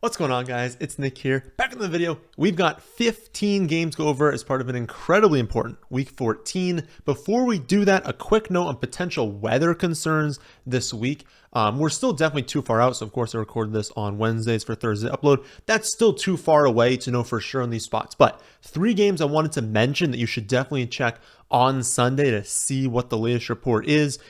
What's going on, guys? It's Nick here. Back in the video, we've got 15 games to go over as part of an incredibly important Week 14. Before we do that, a quick note on potential weather concerns this week. We're still definitely too far out, so of course I recorded this on Wednesdays for Thursday upload. That's still too far away to know for sure on these spots, but 3 games I wanted to mention that you should definitely check on Sunday to see what the latest report is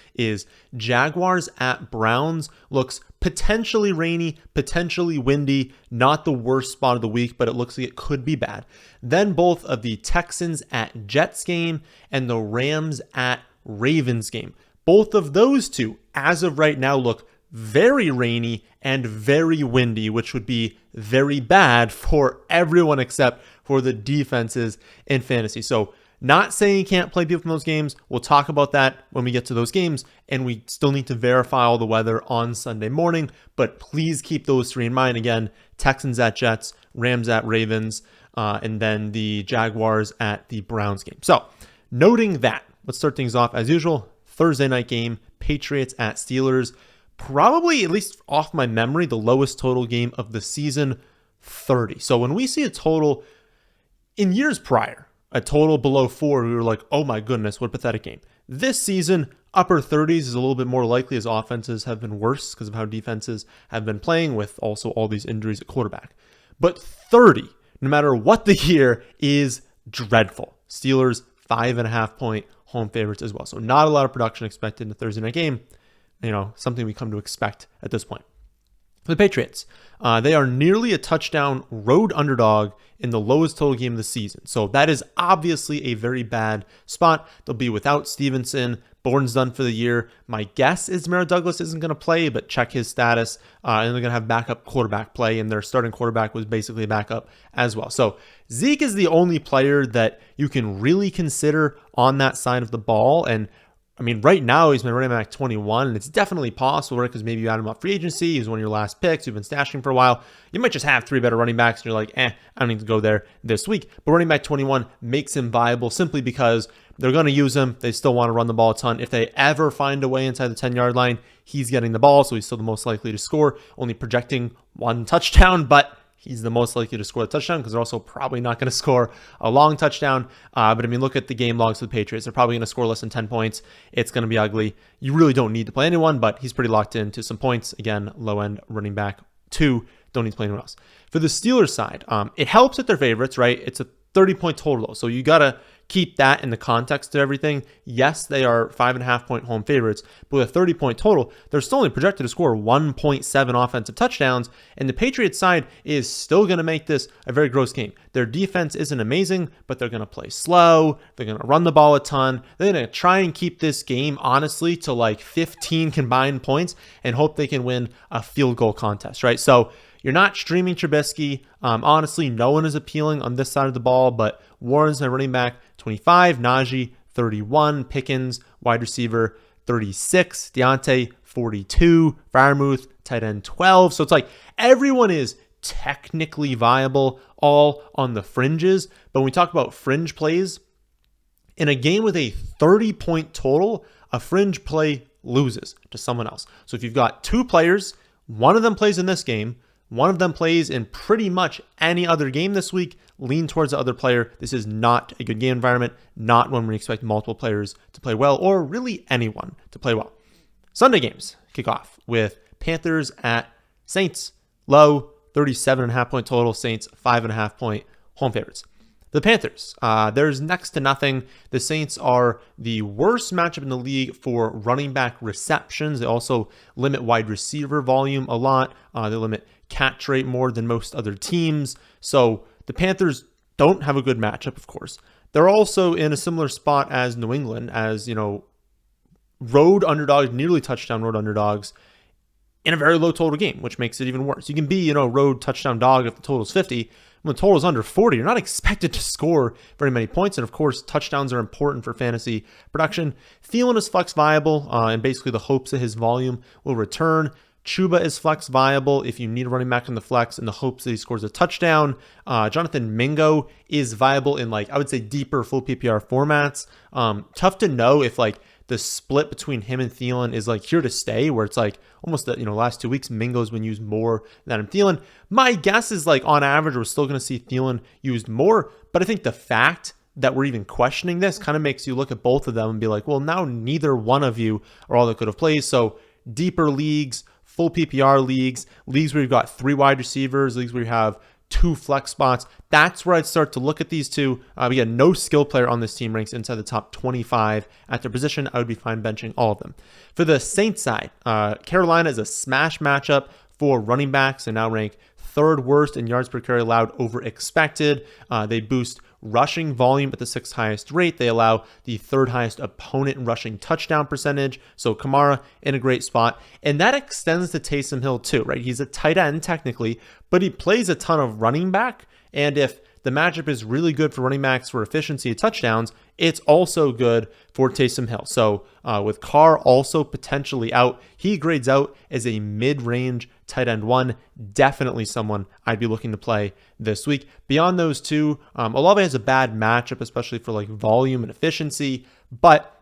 Jaguars at Browns. Looks potentially rainy, potentially windy, not the worst spot of the week, but it looks like it could be bad. Then both of the Texans at Jets game and the Rams at Ravens game. Both of those two, as of right now, look very rainy and very windy, which would be very bad for everyone except for the defenses in fantasy. So not saying you can't play people from those games. We'll talk about that when we get to those games, and we still need to verify all the weather on Sunday morning, but please keep those 3 in mind. Again, Texans at Jets, Rams at Ravens, and then the Jaguars at the Browns game. So noting that, let's start things off as usual. Thursday night game, Patriots at Steelers. Probably, at least off my memory, the lowest total game of the season, 30. So when we see a total in years prior, a total below 4, we were like, oh my goodness, what a pathetic game. This season, upper 30s is a little bit more likely as offenses have been worse because of how defenses have been playing with also all these injuries at quarterback. But 30, no matter what the year, is dreadful. Steelers, 5.5 point home favorites as well. So not a lot of production expected in the Thursday night game. Something we come to expect at this point. For the Patriots, they are nearly a touchdown road underdog in the lowest total game of the season. So that is obviously a very bad spot. They'll be without Stevenson. Bourne's done for the year. My guess is Merritt Douglas isn't going to play, but check his status. And they're going to have backup quarterback play, and their starting quarterback was basically a backup as well. So Zeke is the only player that you can really consider on that side of the ball. And I mean, right now he's been running back 21, and it's definitely possible, right? Because maybe you add him off free agency. He's one of your last picks. You've been stashing for a while. You might just have 3 better running backs, and you're like, I don't need to go there this week. But running back 21 makes him viable simply because they're going to use him. They still want to run the ball a ton. If they ever find a way inside the 10-yard line, he's getting the ball, so he's still the most likely to score, only projecting 1 touchdown, but he's the most likely to score a touchdown because they're also probably not going to score a long touchdown. But I mean, look at the game logs for the Patriots. They're probably going to score less than 10 points. It's going to be ugly. You really don't need to play anyone, but he's pretty locked into some points. Again, low-end running back 2. Don't need to play anyone else. For the Steelers side, it helps that they're favorites, right? It's a 30-point total, though. So you got to keep that in the context of everything. Yes, they are 5.5 point home favorites, but with a 30-point total, they're still only projected to score 1.7 offensive touchdowns, and the Patriots side is still going to make this a very gross game. Their defense isn't amazing, but they're going to play slow. They're going to run the ball a ton. They're going to try and keep this game, honestly, to like 15 combined points and hope they can win a field goal contest, right? So you're not streaming Trubisky. Honestly, no one is appealing on this side of the ball, but Warren's my running back 25, Najee 31, Pickens wide receiver 36, Deontay 42, Freiermuth tight end 12. So it's like everyone is technically viable, all on the fringes. But when we talk about fringe plays, in a game with a 30-point total, a fringe play loses to someone else. So if you've got 2 players, one of them plays in this game, one of them plays in pretty much any other game this week, lean towards the other player. This is not a good game environment, not when we expect multiple players to play well, or really anyone to play well. Sunday games kick off with Panthers at Saints. Low, 37.5 point total. Saints, 5.5 point home favorites. The Panthers, there's next to nothing. The Saints are the worst matchup in the league for running back receptions. They also limit wide receiver volume a lot. They limit catch rate more than most other teams. So the Panthers don't have a good matchup, of course. They're also in a similar spot as New England, as, road underdogs, nearly touchdown road underdogs in a very low total game, which makes it even worse. You can be, road touchdown dog if the total is 50. When the total is under 40, you're not expected to score very many points. And of course, touchdowns are important for fantasy production. Thielen is flex viable, and basically the hopes that his volume will return. Chuba is flex viable if you need a running back in the flex in the hopes that he scores a touchdown. Jonathan Mingo is viable in, I would say, deeper full PPR formats. Tough to know if, the split between him and Thielen is like here to stay, where it's like almost the last 2 weeks, Mingo's been used more than Thielen. My guess is like on average, we're still going to see Thielen used more, but I think the fact that we're even questioning this kind of makes you look at both of them and be like, well, now neither one of you are all that could have played. So deeper leagues, full PPR leagues where you've got 3 wide receivers, leagues where you have 2 flex spots. That's where I'd start to look at these two. We got no skill player on this team ranks inside the top 25 at their position. I would be fine benching all of them. For the Saints side, Carolina is a smash matchup for running backs and now rank 3rd worst in yards per carry allowed over expected. They boost rushing volume at the 6th highest rate. They allow the 3rd highest opponent rushing touchdown percentage. So Kamara in a great spot. And that extends to Taysom Hill too, right? He's a tight end technically, but he plays a ton of running back. And if the matchup is really good for running backs for efficiency of touchdowns, it's also good for Taysom Hill. So with Carr also potentially out, he grades out as a mid-range tight end 1, definitely someone I'd be looking to play this week. Beyond those two, Olave has a bad matchup, especially for like volume and efficiency, but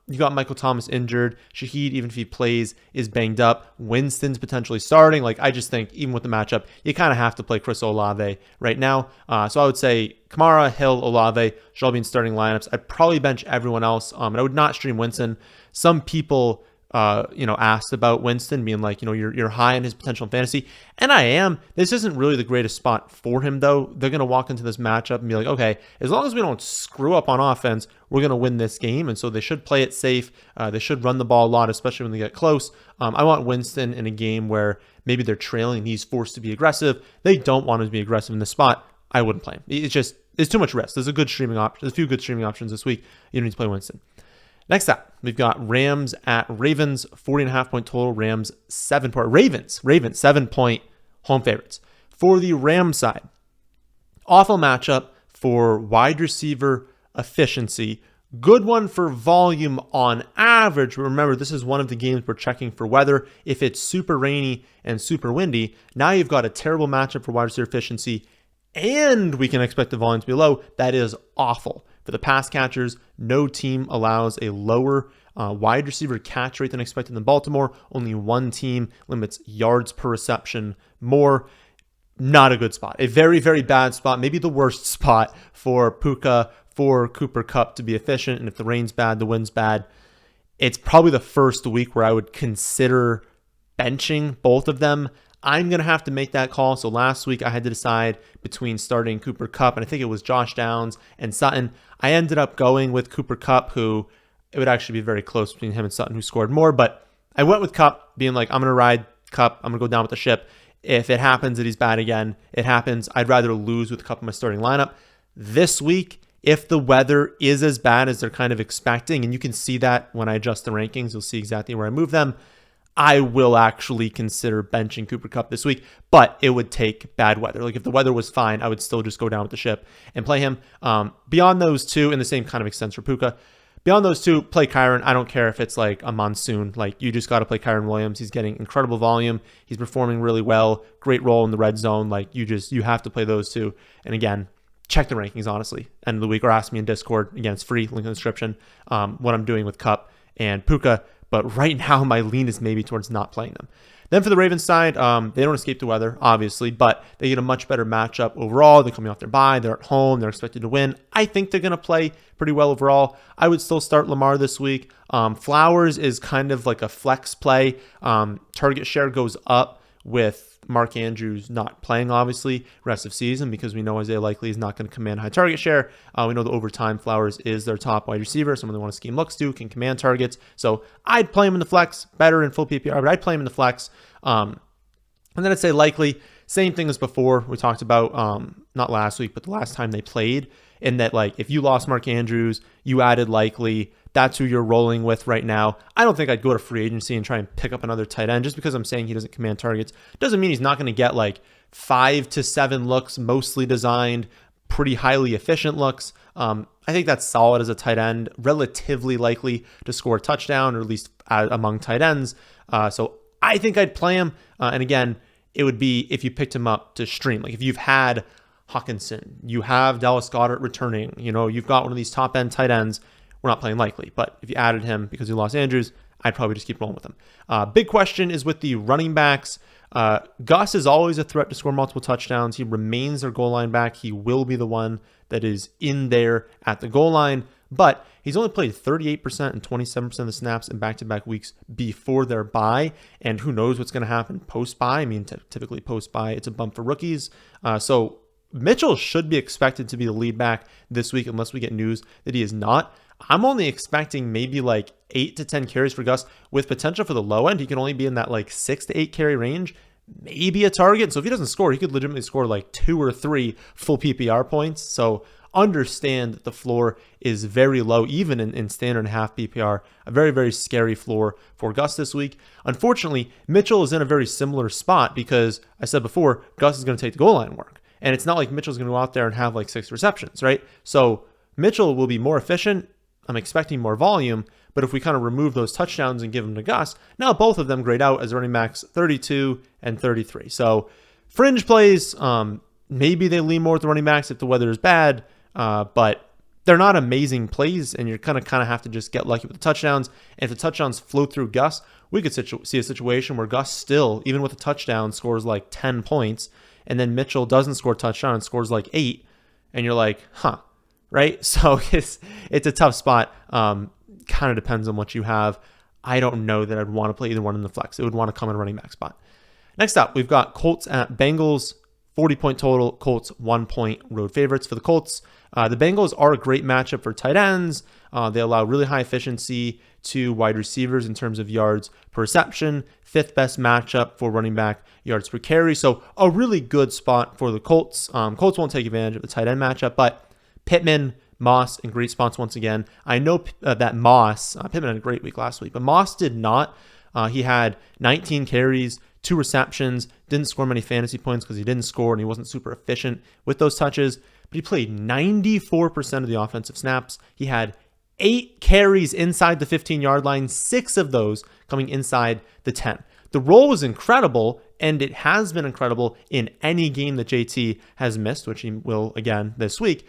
you got Michael Thomas injured. Shaheed, even if he plays, is banged up. Winston's potentially starting. Like, I just think even with the matchup, you kind of have to play Chris Olave right now. So I would say Kamara, Hill, Olave should all be in starting lineups. I'd probably bench everyone else. And I would not stream Winston. Some people asked about Winston being like, you're high on his potential in fantasy. And I am. This isn't really the greatest spot for him, though. They're going to walk into this matchup and be like, okay, as long as we don't screw up on offense, we're going to win this game. And so they should play it safe. They should run the ball a lot, especially when they get close. I want Winston in a game where maybe they're trailing and he's forced to be aggressive. They don't want him to be aggressive in this spot. I wouldn't play him. It's too much risk. There's a few good streaming options this week. You don't need to play Winston. Next up, we've got Rams at Ravens, 40.5 point total. Ravens 7-point home favorites. For the Rams side, awful matchup for wide receiver efficiency. Good one for volume on average. Remember, this is one of the games we're checking for weather. If it's super rainy and super windy, now you've got a terrible matchup for wide receiver efficiency, and we can expect the volume to be low. That is awful. For the pass catchers, no team allows a lower wide receiver catch rate than expected in Baltimore. Only one team limits yards per reception more. Not a good spot. A very, very bad spot. Maybe the worst spot for Puka, for Cooper Kupp to be efficient. And if the rain's bad, the wind's bad, it's probably the first week where I would consider benching both of them. I'm going to have to make that call. So last week I had to decide between starting Cooper Kupp, and I think it was Josh Downs and Sutton. I ended up going with Cooper Kupp, who it would actually be very close between him and Sutton, who scored more. But I went with Kupp, being like, I'm going to ride Kupp. I'm going to go down with the ship. If it happens that he's bad again, it happens. I'd rather lose with Kupp in my starting lineup. This week, if the weather is as bad as they're kind of expecting, and you can see that when I adjust the rankings, you'll see exactly where I move them, I will actually consider benching Cooper Kupp this week, but it would take bad weather. Like if the weather was fine, I would still just go down with the ship and play him. Beyond those two, and the same kind of extends for Puka, beyond those two, play Kyren. I don't care if it's like a monsoon. Like you just got to play Kyren Williams. He's getting incredible volume. He's performing really well. Great role in the red zone. Like you have to play those two. And again, check the rankings, honestly. End of the week, or ask me in Discord. Again, it's free, link in the description. What I'm doing with Kupp and Puka. But right now, my lean is maybe towards not playing them. Then for the Ravens side, they don't escape the weather, obviously, but they get a much better matchup overall. They're coming off their bye. They're at home. They're expected to win. I think they're going to play pretty well overall. I would still start Lamar this week. Flowers is kind of like a flex play. Target share goes up with Mark Andrews not playing, obviously, rest of season, because we know Isaiah Likely is not going to command high target share. We know that over time, Flowers is their top wide receiver. Someone they want to scheme looks to, can command targets. So I'd play him in the flex, better in full PPR, but I'd play him in the flex. And then I'd say Likely, same thing as before. We talked about, not last week, but the last time they played, in that like if you lost Mark Andrews, you added Likely. That's who you're rolling with right now. I don't think I'd go to free agency and try and pick up another tight end just because I'm saying he doesn't command targets. Doesn't mean he's not going to get like 5 to 7 looks, mostly designed, pretty highly efficient looks. I think that's solid as a tight end, relatively likely to score a touchdown, or at least among tight ends. So I think I'd play him. And again, it would be if you picked him up to stream. Like if you've had Hawkinson, you have Dallas Goedert returning, you've got one of these top end tight ends. we're not playing likely. But if you added him because you lost Andrews, I'd probably just keep rolling with him. Big question is with the running backs. Gus is always a threat to score multiple touchdowns. He remains their goal line back. He will be the one that is in there at the goal line. But he's only played 38% and 27% of the snaps in back-to-back weeks before their bye. And who knows what's going to happen post-bye. I mean, typically post-bye, it's a bump for rookies. So Mitchell should be expected to be the lead back this week unless we get news that he is not. I'm only expecting maybe like 8 to 10 carries for Gus with potential for the low end. He can only be in that like 6 to 8 carry range, maybe a target. So if he doesn't score, he could legitimately score like 2 or 3 full PPR points. So understand that the floor is very low, even in standard and half PPR, a very, very scary floor for Gus this week. Unfortunately, Mitchell is in a very similar spot because I said before, Gus is going to take the goal line work. And it's not like Mitchell's going to go out there and have like 6 receptions, right? So Mitchell will be more efficient. I'm expecting more volume, but if we kind of remove those touchdowns and give them to Gus, now both of them grade out as running backs 32 and 33. So fringe plays, maybe they lean more with the running backs if the weather is bad, but they're not amazing plays, and you're kind of have to just get lucky with the touchdowns. And if the touchdowns flow through Gus, we could see a situation where Gus still, even with a touchdown, scores like 10 points, and then Mitchell doesn't score a touchdown and scores like 8, and you're like, huh, right? So it's a tough spot. Kind of depends on what you have. I don't know that I'd want to play either one in the flex. It would want to come in a running back spot. Next up, we've got Colts at Bengals. 40-point total. Colts 1-point road favorites for the Colts. The Bengals are a great matchup for tight ends. They allow really high efficiency to wide receivers in terms of yards per reception. 5th best matchup for running back yards per carry. So a really good spot for the Colts. Colts won't take advantage of the tight end matchup, but Pittman, Moss in great spots once again. I know that Moss, Pittman had a great week last week, but Moss did not. He had 19 carries, 2 receptions, didn't score many fantasy points because he didn't score and he wasn't super efficient with those touches, but he played 94% of the offensive snaps. He had 8 carries inside the 15-yard line, 6 of those coming inside the 10. The role was incredible, and it has been incredible in any game that JT has missed, which he will again this week.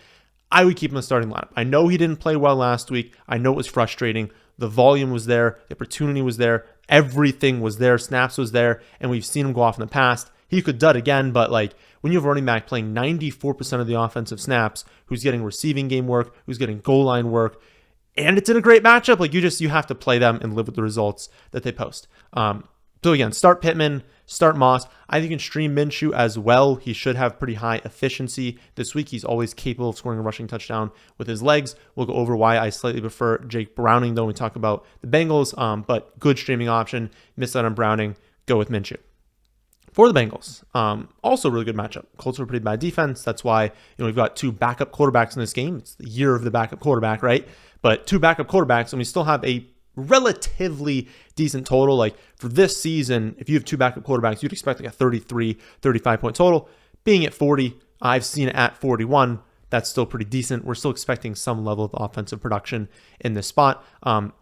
I would keep him in the starting lineup. I know he didn't play well last week. I know it was frustrating. The volume was there. The opportunity was there. Everything was there. Snaps was there. And we've seen him go off in the past. He could dud again, but like when you have a running back playing 94% of the offensive snaps, who's getting receiving game work, who's getting goal line work, and it's in a great matchup, like you have to play them and live with the results that they post. So again, start Pittman, start Moss. I think you can stream Minshew as well. He should have pretty high efficiency this week. He's always capable of scoring a rushing touchdown with his legs. We'll go over why I slightly prefer Jake Browning, though, when we talk about the Bengals. But good streaming option. Miss out on Browning. Go with Minshew. For the Bengals, also a really good matchup. Colts are a pretty bad defense. That's why we've got 2 backup quarterbacks in this game. It's the year of the backup quarterback, right? But 2 backup quarterbacks, and we still have a relatively decent total. Like for this season, if you have 2 backup quarterbacks, you'd expect like a 33, 35-point total. Being at 40, I've seen it at 41. That's still pretty decent. We're still expecting some level of offensive production in this spot.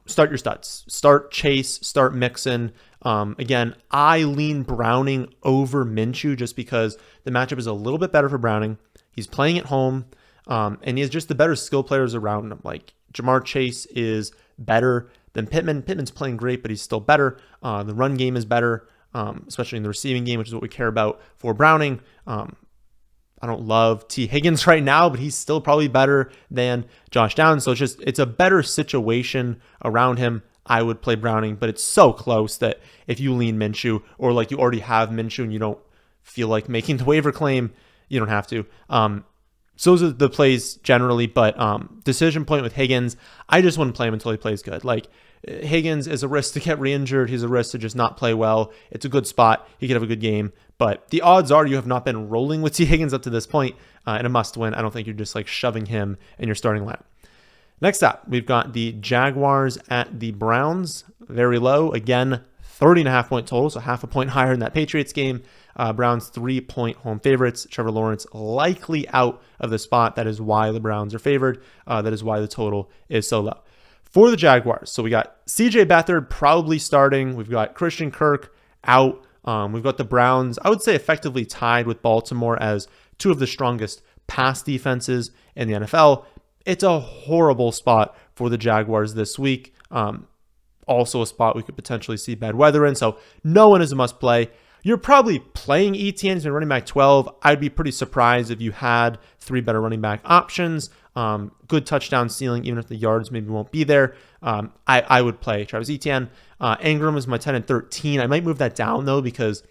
Start your studs. Start Chase. Start Mixon. Again, I lean Browning over Minshew just because the matchup is a little bit better for Browning. He's playing at home, and he has just the better skill players around him. Like Jamar Chase is better than Pittman. Pittman's playing great, but he's still better. The run game is better, especially in the receiving game, which is what we care about for Browning. I don't love T. Higgins right now, but he's still probably better than Josh Downs. So it's a better situation around him. I would play Browning, but it's so close that if you lean Minshew or like you already have Minshew and you don't feel like making the waiver claim, you don't have to. So those are the plays generally, but decision point with Higgins, I just wouldn't play him until he plays good. Like Higgins is a risk to get re-injured. He's a risk to just not play well. It's a good spot. He could have a good game, but the odds are you have not been rolling with T. Higgins up to this point in a must-win. I don't think you're just like shoving him in your starting lineup. Next up, we've got the Jaguars at the Browns. Very low. Again, 30.5-point total, so half a point higher than that Patriots game. Browns 3-point home favorites. Trevor Lawrence likely out of the spot. That is why the Browns are favored. That is why the total is so low. For the Jaguars, so we got CJ Beathard probably starting. We've got Christian Kirk out. We've got the Browns, I would say effectively tied with Baltimore as 2 of the strongest pass defenses in the NFL. it's a horrible spot for the Jaguars this week. Also a spot we could potentially see bad weather in. So no one is a must play. You're probably playing ETN. He's been running back 12. I'd be pretty surprised if you had 3 better running back options. Good touchdown ceiling, even if the yards maybe won't be there. I would play Travis Etienne. Ingram is my 10 and 13. I might move that down though, because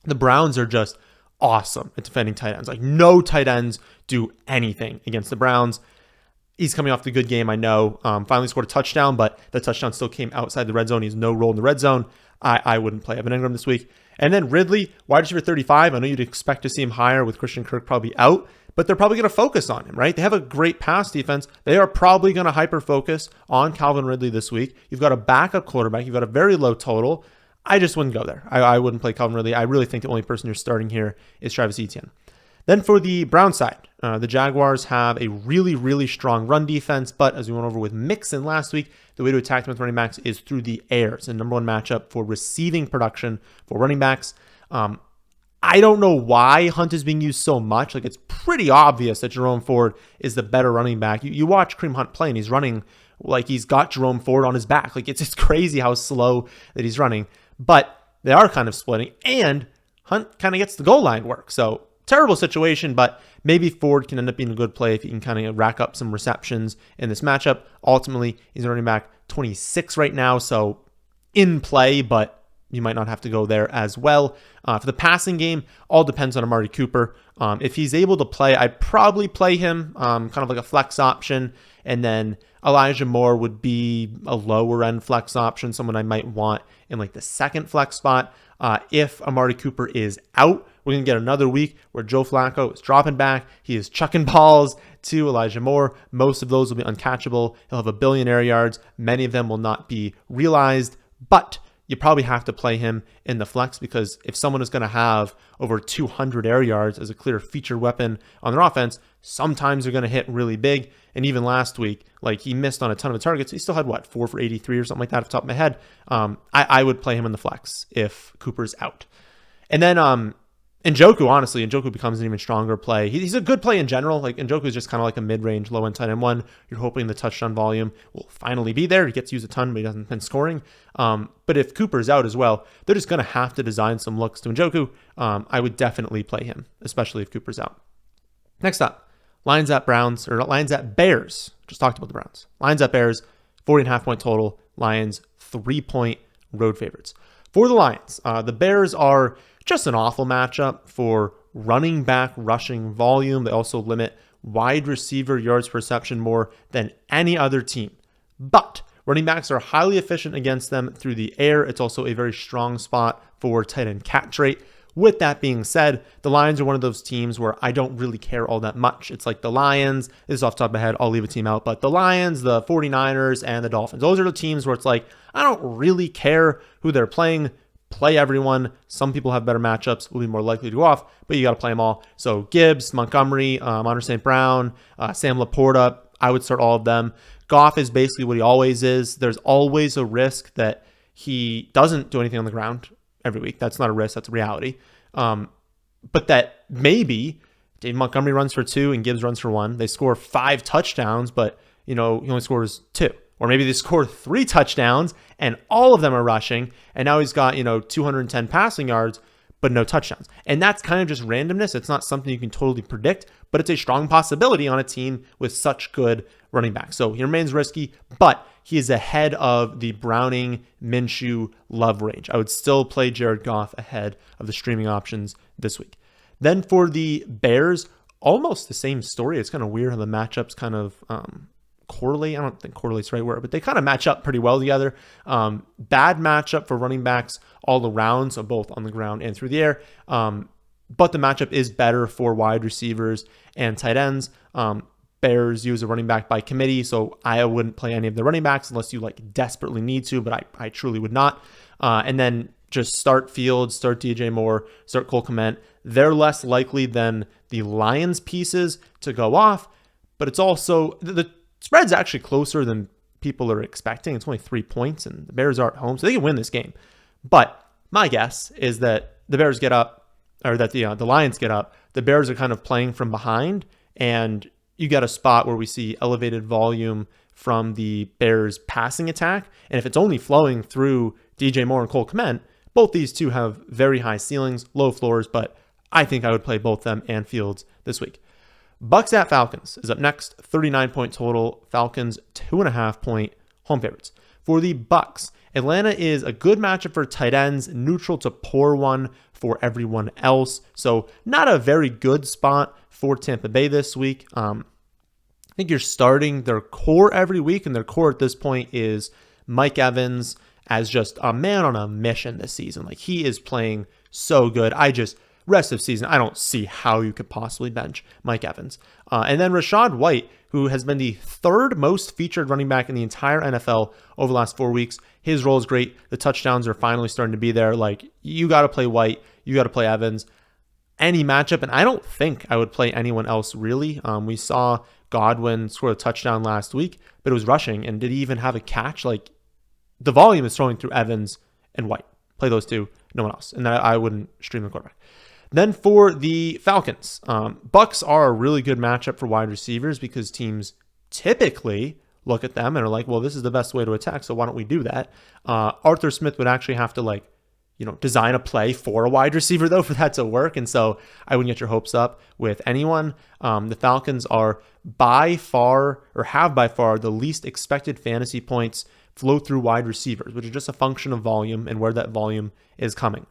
the Browns are just awesome at defending tight ends. Like, no tight ends do anything against the Browns. He's coming off the good game, I know. Finally scored a touchdown, but the touchdown still came outside the red zone. He has no role in the red zone. I wouldn't play Evan Ingram this week. And then Ridley, wide receiver 35. I know you'd expect to see him higher with Christian Kirk probably out, but they're probably going to focus on him, right? They have a great pass defense. They are probably going to hyper-focus on Calvin Ridley this week. You've got a backup quarterback. You've got a very low total. I just wouldn't go there. I wouldn't play Calvin Ridley. I really think the only person you're starting here is Travis Etienne. Then for the Brown side, the Jaguars have a really, really strong run defense, but as we went over with Mixon last week, the way to attack them with running backs is through the air. It's the number one matchup for receiving production for running backs. I don't know why Hunt is being used so much. Like, it's pretty obvious that Jerome Ford is the better running back. You watch Kareem Hunt play, and he's running like he's got Jerome Ford on his back. Like, it's crazy how slow that he's running. But they are kind of splitting, and Hunt kind of gets the goal line work. So terrible situation, but maybe Ford can end up being a good play if he can kind of rack up some receptions in this matchup. Ultimately, he's running back 26 right now, so in play, but you might not have to go there as well. For the passing game, all depends on Amari Cooper. If he's able to play, I'd probably play him kind of like a flex option, and then Elijah Moore would be a lower end flex option, someone I might want in like the second flex spot. If Amari Cooper is out, we're going to get another week where Joe Flacco is dropping back. He is chucking balls to Elijah Moore. Most of those will be uncatchable. He'll have a billion air yards. Many of them will not be realized, but you probably have to play him in the flex, because if someone is going to have over 200 air yards as a clear feature weapon on their offense, sometimes they're going to hit really big. And even last week, like, he missed on a ton of targets. He still had, 4 for 83 or something like that off the top of my head. I would play him in the flex if Cooper's out. And then Njoku, honestly, Njoku becomes an even stronger play. He's a good play in general. Like, Njoku is just kind of like a mid-range, low-end tight end one. You're hoping the touchdown volume will finally be there. He gets used a ton, but he hasn't been scoring. But if Cooper's out as well, they're just going to have to design some looks to Njoku. I would definitely play him, especially if Cooper's out. Next up, Lions at Bears. Just talked about the Browns. Lions at Bears, 40.5 point total. Lions, 3-point road favorites. For the Lions, the Bears are just an awful matchup for running back rushing volume. They also limit wide receiver yards per reception more than any other team. But running backs are highly efficient against them through the air. It's also a very strong spot for tight end catch rate. With that being said, the Lions are one of those teams where I don't really care all that much. It's like the Lions, this is off the top of my head, I'll leave a team out, but the Lions, the 49ers, and the Dolphins. Those are the teams where it's like, I don't really care who they're playing. Play everyone. Some people have better matchups, will be more likely to go off, but you got to play them all. So Gibbs, Montgomery, Amon-Ra St. Brown, Sam Laporta, I would start all of them. Goff is basically what he always is. There's always a risk that he doesn't do anything on the ground every week. That's not a risk, that's a reality. But that maybe David Montgomery runs for 2 and Gibbs runs for 1. They score 5 touchdowns, but he only scores 2. Or maybe they score 3 touchdowns and all of them are rushing, and now he's got 210 passing yards but no touchdowns. And that's kind of just randomness. It's not something you can totally predict, but it's a strong possibility on a team with such good running backs. So he remains risky, but he is ahead of the Browning, Minshew, Love range. I would still play Jared Goff ahead of the streaming options this week. Then for the Bears, almost the same story. It's kind of weird how the matchups kind of correlate. I don't think correlate's the right word, but they kind of match up pretty well together. Bad matchup for running backs all around, so both on the ground and through the air. But the matchup is better for wide receivers and tight ends. Bears use a running back by committee, so I wouldn't play any of the running backs unless you desperately need to, but I truly would not. And then just start Fields, start DJ Moore, start Cole Kmet. They're less likely than the Lions pieces to go off, but it's also the spread's actually closer than people are expecting. It's only 3 points, and the Bears are at home, so they can win this game. But my guess is that the Bears get up, or that the Lions get up. The Bears are kind of playing from behind, and you get a spot where we see elevated volume from the Bears passing attack. And if it's only flowing through DJ Moore and Cole Kmet, both these two have very high ceilings, low floors, but I think I would play both them and Fields this week. Bucks at Falcons is up next, 39-point total. Falcons 2.5-point home favorites. For the Bucks, Atlanta is a good matchup for tight ends, neutral to poor one for everyone else. So not a very good spot for Tampa Bay this week. I think you're starting their core every week, and their core at this point is Mike Evans as just a man on a mission this season. Like, he is playing so good. Rest of season, I don't see how you could possibly bench Mike Evans. And then Rachaad White, who has been the third most featured running back in the entire NFL over the last 4 weeks. His role is great. The touchdowns are finally starting to be there. Like, you got to play White. You got to play Evans. Any matchup, and I don't think I would play anyone else really. We saw Godwin score a touchdown last week, but it was rushing. And did he even have a catch? Like, the volume is throwing through Evans and White. Play those two, no one else. And I wouldn't stream the quarterback. Then for the Falcons, Bucks are a really good matchup for wide receivers because teams typically look at them and are like, well, this is the best way to attack, so why don't we do that? Arthur Smith would actually have to design a play for a wide receiver though for that to work, and so I wouldn't get your hopes up with anyone. The Falcons are by far the least expected fantasy points flow through wide receivers, which is just a function of volume and where that volume is coming.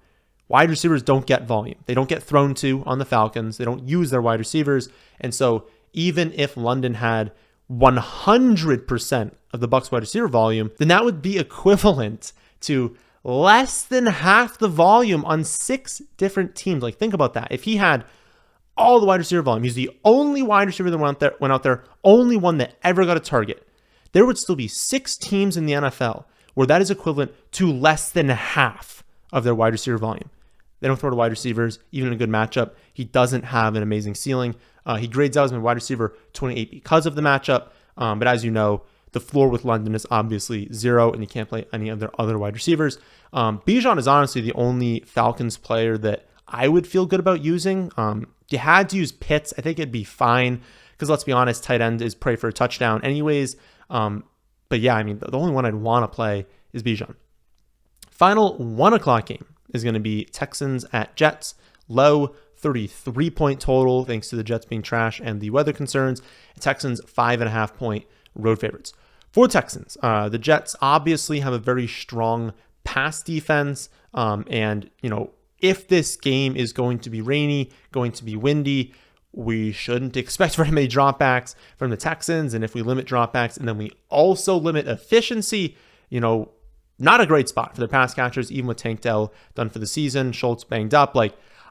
Wide receivers don't get volume. They don't get thrown to on the Falcons. They don't use their wide receivers. And so even if London had 100% of the Bucs wide receiver volume, then that would be equivalent to less than half the volume on 6 different teams. Like, think about that. If he had all the wide receiver volume, he's the only wide receiver that went out there, only one that ever got a target, there would still be 6 teams in the NFL where that is equivalent to less than half of their wide receiver volume. They don't throw to wide receivers, even in a good matchup. He doesn't have an amazing ceiling. He grades out as a wide receiver 28 because of the matchup. But as you know, the floor with London is obviously 0, and you can't play any of their other wide receivers. Bijan is honestly the only Falcons player that I would feel good about using. If you had to use Pitts, I think it'd be fine because, let's be honest, tight end is pray for a touchdown anyways. But yeah, I mean, the only one I'd want to play is Bijan. Final 1 o'clock game is going to be Texans at Jets. Low 33-point total thanks to the Jets being trash and the weather concerns. Texans 5.5-point road favorites. For Texans, the Jets obviously have a very strong pass defense. And, if this game is going to be rainy, going to be windy, we shouldn't expect very many dropbacks from the Texans. And if we limit dropbacks and then we also limit efficiency, not a great spot for the pass catchers, even with Tank Dell done for the season. Schultz banged up.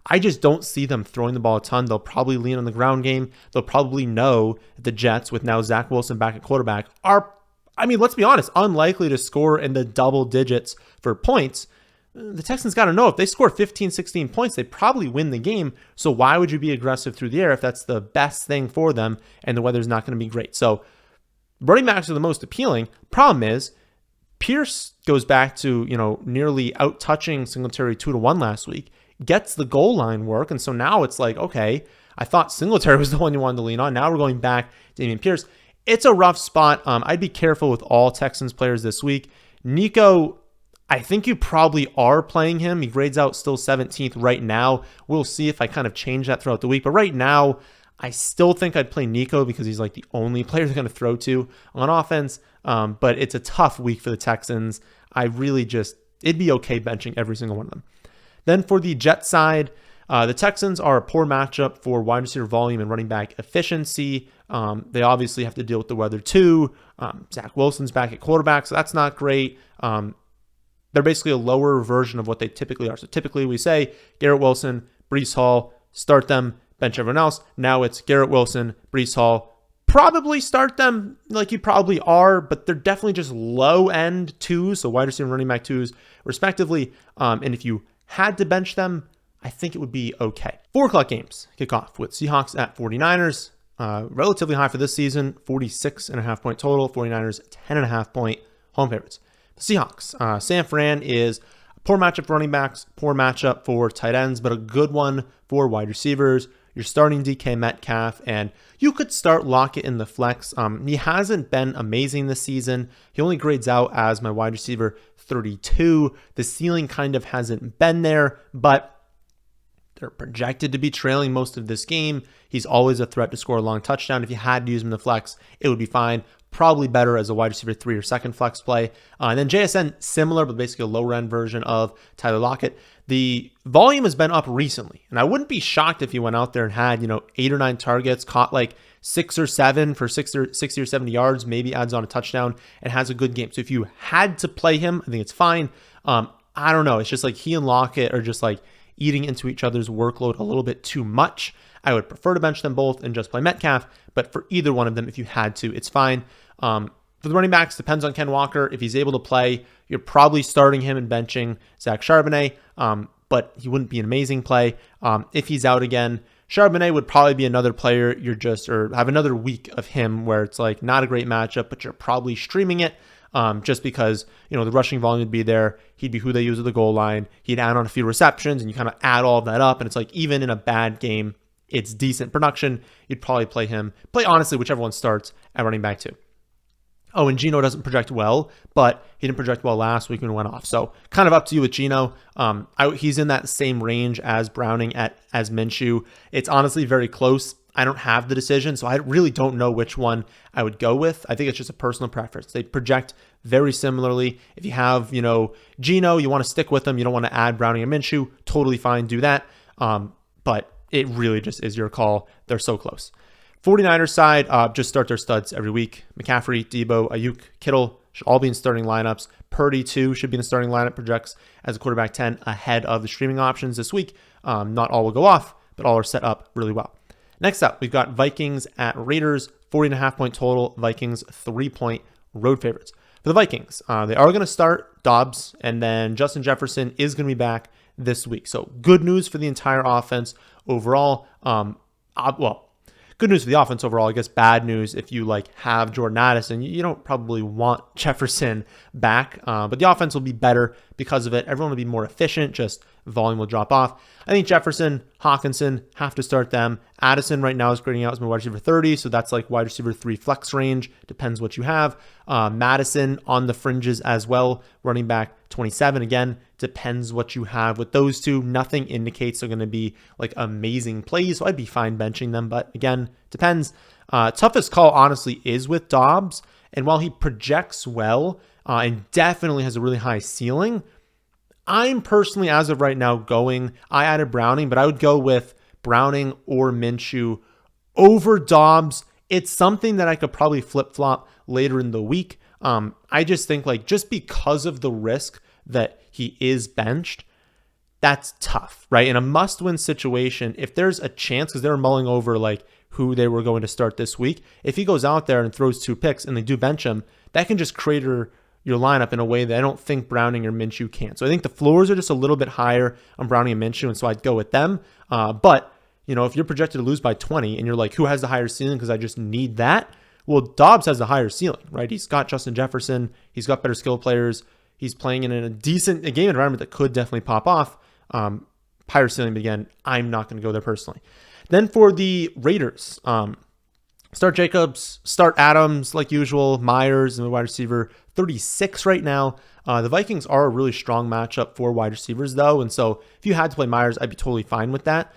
I just don't see them throwing the ball a ton. They'll probably lean on the ground game. They'll probably know that the Jets, with now Zach Wilson back at quarterback, are, let's be honest, unlikely to score in the double digits for points. The Texans got to know if they score 15, 16 points, they probably win the game. So why would you be aggressive through the air if that's the best thing for them and the weather's not going to be great? So running backs are the most appealing. Problem is, Pierce goes back to, nearly out-touching Singletary 2-1 last week, gets the goal line work, and so now it's like, okay, I thought Singletary was the one you wanted to lean on. Now we're going back to Dameon Pierce. It's a rough spot. I'd be careful with all Texans players this week. Nico, I think you probably are playing him. He grades out still 17th right now. We'll see if I kind of change that throughout the week. But right now, I still think I'd play Nico because he's like the only player they're going to throw to on offense. But it's a tough week for the Texans. It'd be okay benching every single one of them. Then for the Jets side, the Texans are a poor matchup for wide receiver volume and running back efficiency. They obviously have to deal with the weather too. Zach Wilson's back at quarterback, so that's not great. They're basically a lower version of what they typically are. So typically we say Garrett Wilson, Breece Hall, start them, bench everyone else. Now it's Garrett Wilson, Breece Hall, probably start them like you probably are, but they're definitely just low end 2s, so wide receiver and running back 2s respectively. And if you had to bench them, I think it would be okay. 4 o'clock games kick off with Seahawks at 49ers. Relatively high for this season, 46.5-point total. 49ers 10.5-point home favorites. The Seahawks, San Fran is a poor matchup for running backs, poor matchup for tight ends, but a good one for wide receivers. You're starting DK Metcalf, and you could start Lockett in the flex. He hasn't been amazing this season. He only grades out as my wide receiver 32. The ceiling kind of hasn't been there, but they're projected to be trailing most of this game. He's always a threat to score a long touchdown. If you had to use him in the flex, it would be fine. Probably better as a wide receiver 3 or second flex play. And then JSN, similar, but basically a lower end version of Tyler Lockett. The volume has been up recently, and I wouldn't be shocked if he went out there and had, 8 or 9 targets, caught like 6 or 7 for 60 or 70 yards, maybe adds on a touchdown, and has a good game. So if you had to play him, I think it's fine. I don't know. It's just like he and Lockett are just like eating into each other's workload a little bit too much. I would prefer to bench them both and just play Metcalf, but for either one of them, if you had to, it's fine. For the running backs, depends on Ken Walker. If he's able to play, you're probably starting him and benching Zach Charbonnet, but he wouldn't be an amazing play. If he's out again, Charbonnet would probably be another player or have another week of him where it's like not a great matchup, but you're probably streaming it. Just because, the rushing volume would be there. He'd be who they use at the goal line. He'd add on a few receptions, and you kind of add all of that up. And it's like, even in a bad game, it's decent production. You'd probably play him. Play, honestly, whichever one starts at running back 2. Oh, and Geno doesn't project well, but he didn't project well last week when he went off. So kind of up to you with Geno. He's in that same range as Browning as Minshew. It's honestly very close. I don't have the decision, so I really don't know which one I would go with. I think it's just a personal preference. They project very similarly. If you have, Geno, you want to stick with them. You don't want to add Browning and Minshew. Totally fine, do that. But it really just is your call. They're so close. 49ers side, just start their studs every week. McCaffrey, Debo, Ayuk, Kittle should all be in starting lineups. Purdy, too, should be in the starting lineup. Projects as a quarterback 10 ahead of the streaming options this week. Not all will go off, but all are set up really well. Next up, we've got Vikings at Raiders, 40.5 point total. Vikings 3-point road favorites. For the Vikings, they are going to start Dobbs, and then Justin Jefferson is going to be back this week. So good news for the entire offense overall. Good news for the offense overall. I guess bad news if you have Jordan Addison. You don't probably want Jefferson back, but the offense will be better because of it. Everyone will be more efficient. Just volume will drop off. I think Jefferson, Hawkinson have to start them. Addison right now is grading out as my wide receiver 30, so that's like wide receiver 3 flex range. Depends what you have. Madison on the fringes as well. Running back 27 again. Depends what you have with those two. Nothing indicates they're going to be amazing plays, so I'd be fine benching them, but again, depends. Toughest call honestly is with Dobbs, and while he projects well and definitely has a really high ceiling, I'm personally, as of right now, I added Browning, but I would go with Browning or Minshew over Dobbs. It's something that I could probably flip-flop later in the week. I just think just because of the risk that he is benched, that's tough, right? In a must-win situation, if there's a chance, because they were mulling over who they were going to start this week, if he goes out there and throws 2 picks and they do bench him, that can just crater your lineup in a way that I don't think Browning or Minshew can. So I think the floors are just a little bit higher on Browning and Minshew, and so I'd go with them. But if you're projected to lose by 20 and you're who has the higher ceiling because I just need that? Well, Dobbs has the higher ceiling, right? He's got Justin Jefferson. He's got better skill players. He's playing in a decent game environment that could definitely pop off. Higher ceiling, but again, I'm not going to go there personally. Then for the Raiders, start Jacobs, start Adams like usual, Myers and the wide receiver 36 right now. The Vikings are a really strong matchup for wide receivers though, and so if you had to play Myers, I'd be totally fine with that.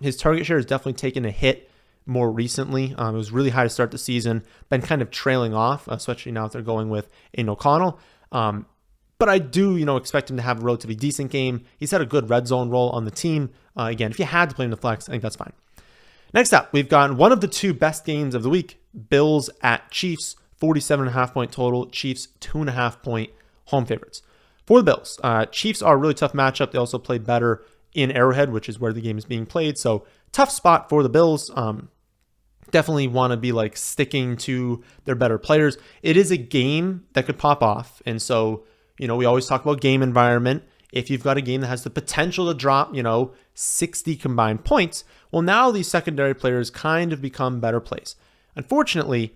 His target share has definitely taken a hit more recently. It was really high to start the season, been kind of trailing off, especially now that they're going with Aiden O'Connell. But I do, expect him to have a relatively decent game. He's had a good red zone role on the team. Again, if you had to play him in the flex, I think that's fine. Next up, we've got one of the 2 best games of the week. Bills at Chiefs, 47.5 point total. Chiefs 2.5 point home favorites. For the Bills, Chiefs are a really tough matchup. They also play better in Arrowhead, which is where the game is being played. So tough spot for the Bills. Definitely want to be sticking to their better players. It is a game that could pop off. And so, we always talk about game environment. If you've got a game that has the potential to drop, 60 combined points, well, now these secondary players kind of become better plays. Unfortunately,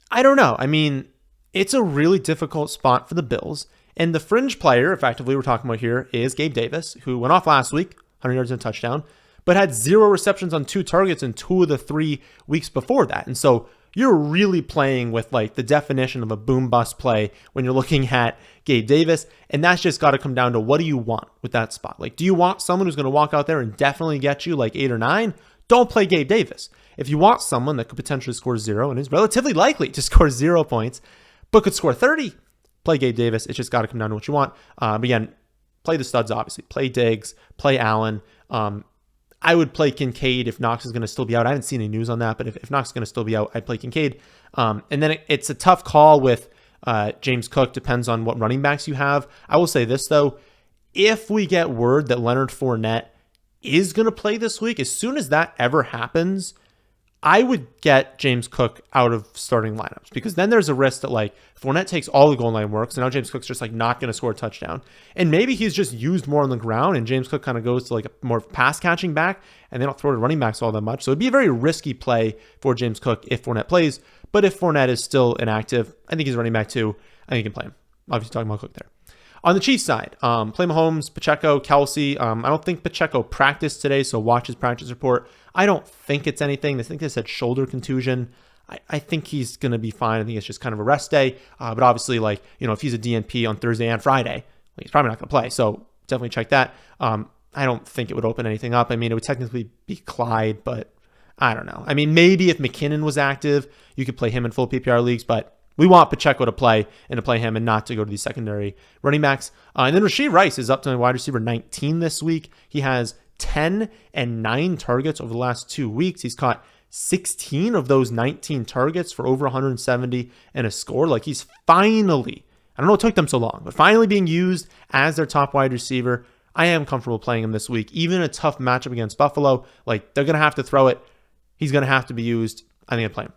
I don't know. I mean, it's a really difficult spot for the Bills. And the fringe player, effectively, we're talking about here is Gabe Davis, who went off last week, 100 yards and a touchdown. but had 0 receptions on 2 targets in 2 of the 3 weeks before that. And so you're really playing with like the definition of a boom bust play when you're looking at Gabe Davis. And that's just got to come down to what do you want with that spot? Like, do you want someone who's going to walk out there and definitely get you like 8 or 9? Don't play Gabe Davis. If you want someone that could potentially score 0 and is relatively likely to score 0 points, but could score 30, play Gabe Davis. It's just got to come down to what you want. But again, play the studs, obviously. Play Diggs, play Allen. I would play Kincaid if Knox is going to still be out. I haven't seen any news on that, but if Knox is going to still be out, I'd play Kincaid. And then it's a tough call with James Cook. Depends on what running backs you have. I will say this, though. If we get word that Leonard Fournette is going to play this week, as soon as that ever happens, I would get James Cook out of starting lineups, because then there's a risk that like Fournette takes all the goal line work. So now James Cook's just like not going to score a touchdown. And maybe he's just used more on the ground and James Cook kind of goes to like a more pass catching back and they don't throw to running backs all that much. So it'd be a very risky play for James Cook if Fournette plays. But if Fournette is still inactive, I think he's running back too. I think you can play him. Obviously talking about Cook there. On the Chiefs side, play Mahomes, Pacheco, Kelsey. I don't think Pacheco practiced today, so watch his practice report. I don't think it's anything. I think they said shoulder contusion. I think he's going to be fine. I think it's just kind of a rest day. But obviously, like, you know, if he's a DNP on Thursday and Friday, he's probably not going to play. So definitely check that. I don't think it would open anything up. I mean, it would technically be Clyde, but I don't know. I mean, maybe if McKinnon was active, you could play him in full PPR leagues, but we want Pacheco to play and to play him and not to go to these secondary running backs. And then Rashee Rice is up to wide receiver 19 this week. He has 10 and 9 targets over the last 2 weeks. He's caught 16 of those 19 targets for over 170 and a score. Like, he's finally, I don't know what took them so long, but finally being used as their top wide receiver. I am comfortable playing him this week. Even a tough matchup against Buffalo, like, they're going to have to throw it. He's going to have to be used. I think I play him.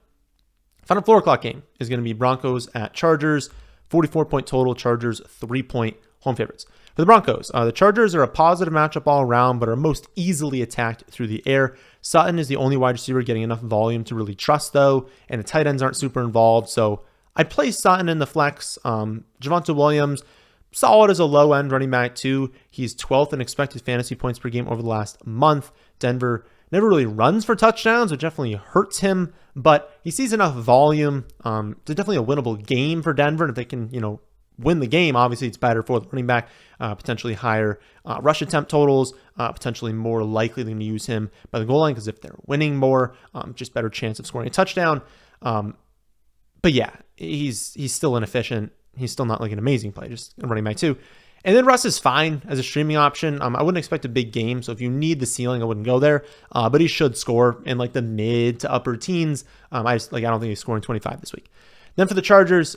Final 4 o'clock game is going to be Broncos at Chargers. 44-point total. Chargers 3-point home favorites. For the Broncos, the Chargers are a positive matchup all around, but are most easily attacked through the air. Sutton is the only wide receiver getting enough volume to really trust, though, and the tight ends aren't super involved. So I'd play Sutton in the flex. Javonte Williams, solid as a low-end running back, too. He's 12th in expected fantasy points per game over the last month. Denver never really runs for touchdowns, which definitely hurts him, but he sees enough volume. It's definitely a winnable game for Denver. And if they can, win the game, obviously it's better for the running back, potentially higher rush attempt totals, potentially more likely than to use him by the goal line, because if they're winning more, just better chance of scoring a touchdown. But yeah, he's still inefficient. He's still not like an amazing play, just a running back too. And then Russ is fine as a streaming option. I wouldn't expect a big game, so if you need the ceiling, I wouldn't go there. But he should score in like the mid to upper teens. I don't think he's scoring 25 this week. Then for the Chargers,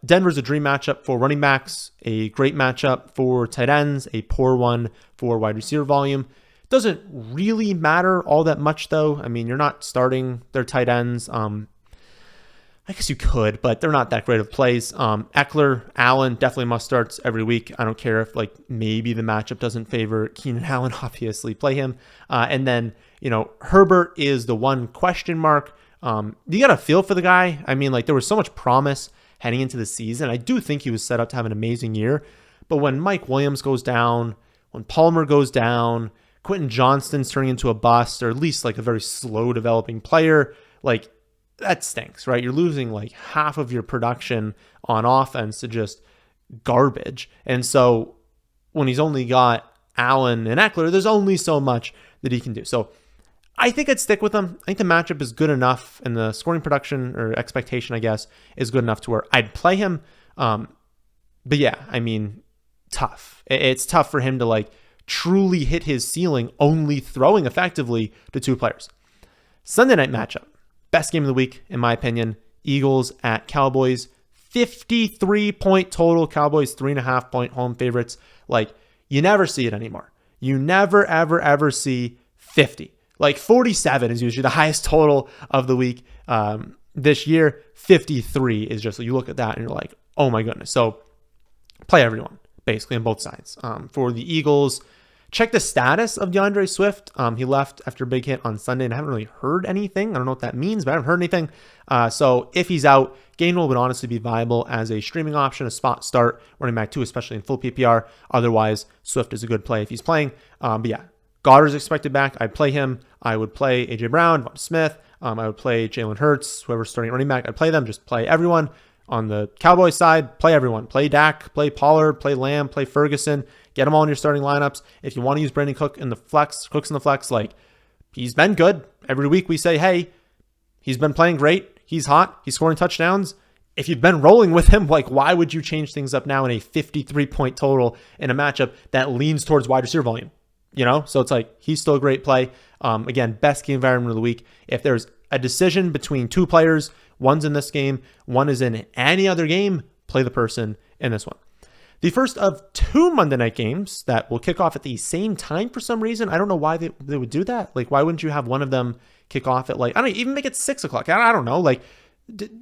Denver's a dream matchup for running backs, a great matchup for tight ends, a poor one for wide receiver volume. Doesn't really matter all that much, though. I mean, you're not starting their tight ends. I guess you could, but they're not that great of plays. Eckler, Allen, definitely must starts every week. I don't care if maybe the matchup doesn't favor Keenan Allen, obviously play him. And then, Herbert is the one question mark. You got a feel for the guy. I mean, there was so much promise heading into the season. I do think he was set up to have an amazing year. But when Mike Williams goes down, when Palmer goes down, Quentin Johnston's turning into a bust, or at least a very slow developing player, that stinks, right? You're losing half of your production on offense to just garbage. And so when he's only got Allen and Eckler, there's only so much that he can do. So I think I'd stick with him. I think the matchup is good enough, and the scoring production or expectation, I guess, is good enough to where I'd play him. But yeah, I mean, tough. It's tough for him to truly hit his ceiling only throwing effectively to 2 players. Sunday night matchup. Best game of the week, in my opinion. Eagles at Cowboys. 53-point total. Cowboys 3.5-point home favorites. You never see it anymore. You never, ever, ever see 50. 47 is usually the highest total of the week. This year, 53 is just, you look at that and you're like, oh my goodness. So play everyone, basically, on both sides. For the Eagles, check the status of DeAndre Swift. He left after a big hit on Sunday, and I haven't really heard anything. I don't know what that means, but I haven't heard anything. So if he's out, Gainwell would honestly be viable as a streaming option, a spot start, running back 2, especially in full PPR. Otherwise, Swift is a good play if he's playing. But yeah, Goddard's expected back. I'd play him. I would play A.J. Brown, Von Smith. I would play Jalen Hurts, whoever's starting at running back. I'd play them. Just play everyone. On the Cowboys side, play everyone. Play Dak, play Pollard, play Lamb, play Ferguson. Get them all in your starting lineups. If you want to use Brandon Cooks in the flex, like, he's been good. Every week we say, hey, he's been playing great. He's hot. He's scoring touchdowns. If you've been rolling with him, like, why would you change things up now in a 53-point total in a matchup that leans towards wide receiver volume? You know, so it's like, he's still a great play. Again, best game environment of the week. If there's a decision between two players, one's in this game, one is in any other game, play the person in this one. The first of two Monday night games that will kick off at the same time for some reason. I don't know why they would do that. Like, why wouldn't you have one of them kick off at, like, I don't know, even make it 6 o'clock. I don't know. Like,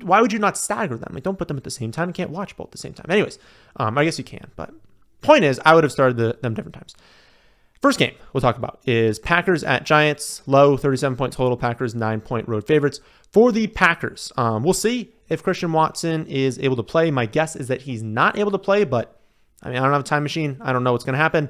why would you not stagger them? Like, don't put them at the same time. You can't watch both at the same time. Anyways, I guess you can. But point is, I would have started them different times. First game we'll talk about is Packers at Giants. Low 37-point total. Packers 9-point road favorites. For the Packers, we'll see if Christian Watson is able to play. My guess is that he's not able to play, but I mean, I don't have a time machine. I don't know what's going to happen.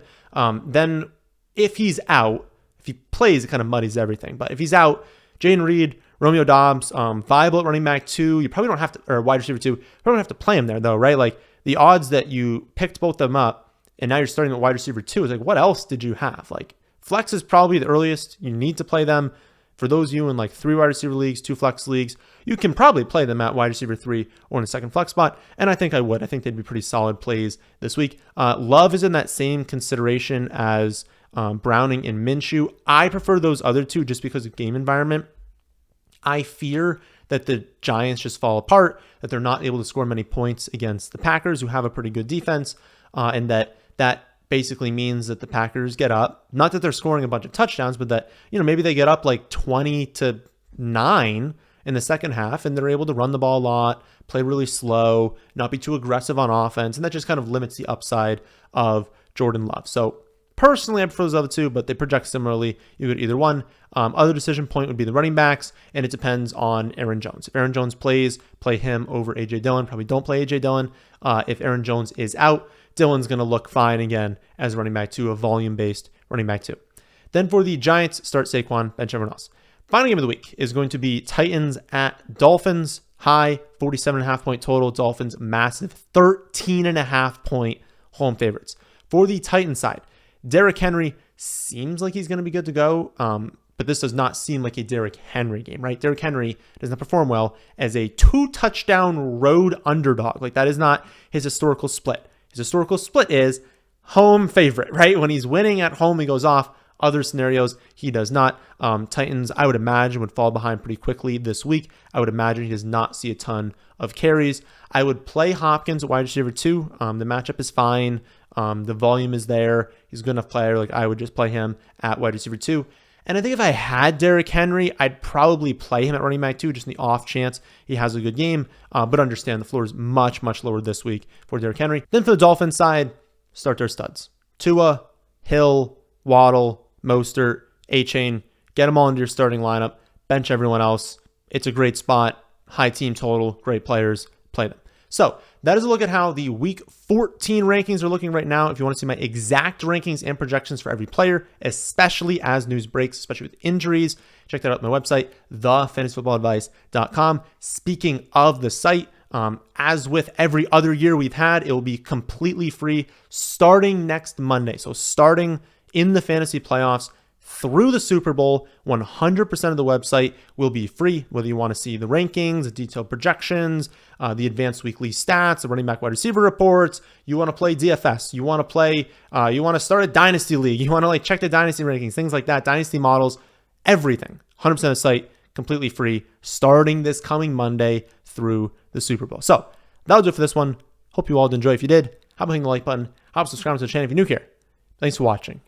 Then if he's out, if he plays, it kind of muddies everything. But if he's out, Jayden Reed, Romeo Doubs, viable at running back 2. You probably don't have to, or wide receiver 2. You probably don't have to play him there though, right? Like, the odds that you picked both of them up and now you're starting at wide receiver 2 is like, what else did you have? Like, flex is probably the earliest you need to play them. For those of you in like 3 wide receiver leagues, 2 flex leagues, you can probably play them at wide receiver 3 or in a second flex spot. And I think I would. I think they'd be pretty solid plays this week. Love is in that same consideration as Browning and Minshew. I prefer those other two just because of game environment. I fear that the Giants just fall apart, that they're not able to score many points against the Packers, who have a pretty good defense, and that basically means that the Packers get up. Not that they're scoring a bunch of touchdowns, but that, you know, maybe they get up like 20-9 in the second half and they're able to run the ball a lot, play really slow, not be too aggressive on offense. And that just kind of limits the upside of Jordan Love. So personally, I prefer those other two, but they project similarly. You could either one. Other decision point would be the running backs, and it depends on Aaron Jones. If Aaron Jones plays, play him over A.J. Dillon. Probably don't play A.J. Dillon. If Aaron Jones is out, Dillon's going to look fine again as running back 2, a volume-based running back 2. Then for the Giants, start Saquon, bench everyone else. Final game of the week is going to be Titans at Dolphins. High 47.5-point total. Dolphins massive 13.5-point home favorites. For the Titans side, Derrick Henry seems like he's going to be good to go, but this does not seem like a Derrick Henry game, right? Derrick Henry does not perform well as a 2-touchdown road underdog. Like, that is not his historical split. His historical split is home favorite, right? When he's winning at home, he goes off. Other scenarios, he does not. Titans, I would imagine, would fall behind pretty quickly this week. I would imagine he does not see a ton of carries. I would play Hopkins at wide receiver 2. The matchup is fine. The volume is there. He's a good enough player. Like, I would just play him at wide receiver 2. And I think if I had Derrick Henry, I'd probably play him at running back 2, just in the off chance he has a good game. But understand the floor is much, much lower this week for Derrick Henry. Then for the Dolphins side, start their studs. Tua, Hill, Waddle, Mostert, A-Chain. Get them all into your starting lineup. Bench everyone else. It's a great spot. High team total. Great players. Play them. So that is a look at how the Week 14 rankings are looking right now. If you want to see my exact rankings and projections for every player, especially as news breaks, especially with injuries, check that out on my website, thefantasyfootballadvice.com. Speaking of the site, as with every other year we've had, it will be completely free starting next Monday. So starting in the fantasy playoffs through the Super Bowl, 100% of the website will be free, whether you want to see the rankings, the detailed projections, the advanced weekly stats, the running back wide receiver reports, you want to play DFS, you want to play, you want to start a dynasty league, you want to like check the dynasty rankings, things like that, dynasty models, everything, 100% of the site, completely free, starting this coming Monday through the Super Bowl. So that'll do it for this one. Hope you all did enjoy. If you did, how about hitting the like button? How about subscribing to the channel if you're new here? Thanks for watching.